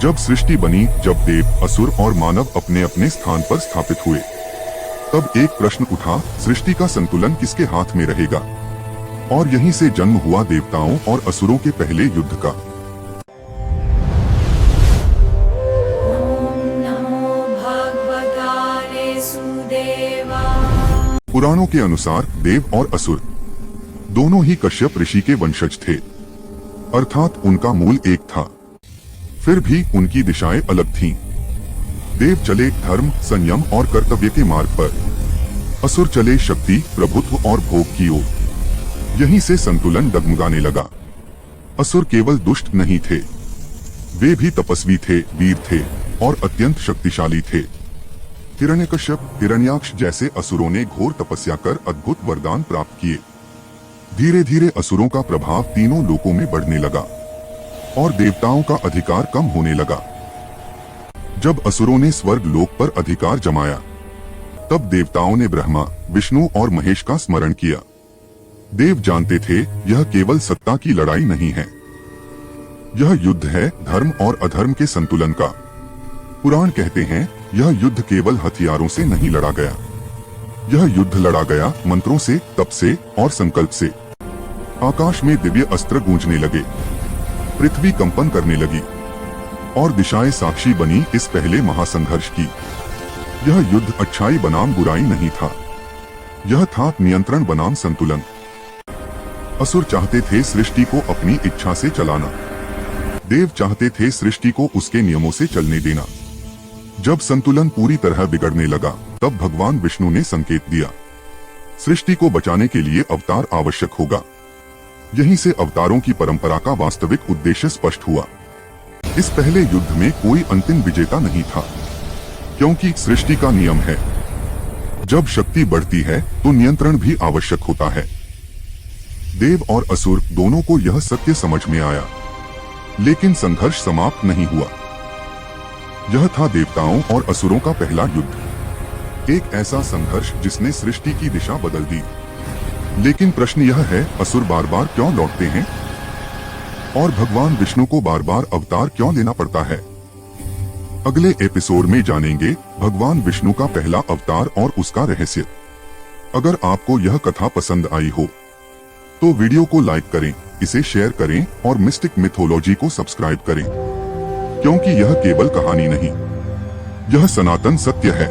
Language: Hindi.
जब सृष्टि बनी, जब देव, असुर और मानव अपने अपने स्थान पर स्थापित हुए, तब एक प्रश्न उठा, सृष्टि का संतुलन किसके हाथ में रहेगा? और यहीं से जन्म हुआ देवताओं और असुरों के पहले युद्ध का। पुराणों के अनुसार देव और असुर दोनों ही कश्यप ऋषि के वंशज थे, अर्थात उनका मूल एक था। फिर भी उनकी दिशाएं अलग थीं। देव चले धर्म, संयम और कर्तव्य के मार्ग पर, असुर चले शक्ति, प्रभुत्व और भोग की ओर। यहीं से संतुलन डगमगाने लगा। असुर केवल दुष्ट नहीं थे, वे भी तपस्वी थे, वीर थे और अत्यंत शक्तिशाली थे। हिरण्यकश्यप, हिरण्याक्ष जैसे असुरों ने घोर तपस्या कर अद्भुत वरदान प्राप्त किए। धीरे धीरे असुरों का प्रभाव तीनों लोकों में बढ़ने लगा और देवताओं का अधिकार कम होने लगा। जब असुरों ने स्वर्ग लोक पर अधिकार जमाया, तब देवताओं ने ब्रह्मा, विष्णु और महेश का स्मरण किया। देव जानते थे यह केवल सत्ता की लड़ाई नहीं है, यह युद्ध है धर्म और अधर्म के संतुलन का। पुराण कहते हैं यह युद्ध केवल हथियारों से नहीं लड़ा गया, यह युद्ध लड़ा गया मंत्रों से, तप से और संकल्प से। आकाश में दिव्य अस्त्र गूंजने लगे, पृथ्वी कंपन करने लगी और दिशाएं साक्षी बनी इस पहले महासंघर्ष की। यह युद्ध अच्छाई बनाम बुराई नहीं था, यह था नियंत्रण बनाम संतुलन। असुर चाहते थे सृष्टि को अपनी इच्छा से चलाना, देव चाहते थे सृष्टि को उसके नियमों से चलने देना। जब संतुलन पूरी तरह बिगड़ने लगा, तब भगवान विष्णु ने संकेत दिया, सृष्टि को बचाने के लिए अवतार आवश्यक होगा। यहीं से अवतारों की परंपरा का वास्तविक उद्देश्य स्पष्ट हुआ। इस पहले युद्ध में कोई अंतिम विजेता नहीं था, क्योंकि सृष्टि का नियम है, जब शक्ति बढ़ती है तो नियंत्रण भी आवश्यक होता है। देव और असुर दोनों को यह सत्य समझ में आया, लेकिन संघर्ष समाप्त नहीं हुआ। यह था देवताओं और असुरों का पहला युद्ध, एक ऐसा संघर्ष जिसने सृष्टि की दिशा बदल दी। लेकिन प्रश्न यह है, असुर बार बार क्यों लौटते हैं और भगवान विष्णु को बार बार अवतार क्यों लेना पड़ता है? अगले एपिसोड में जानेंगे भगवान विष्णु का पहला अवतार और उसका रहस्य। अगर आपको यह कथा पसंद आई हो तो वीडियो को लाइक करें, इसे शेयर करें और मिस्टिक मिथोलॉजी को सब्सक्राइब करें, क्योंकि यह केवल कहानी नहीं, यह सनातन सत्य है।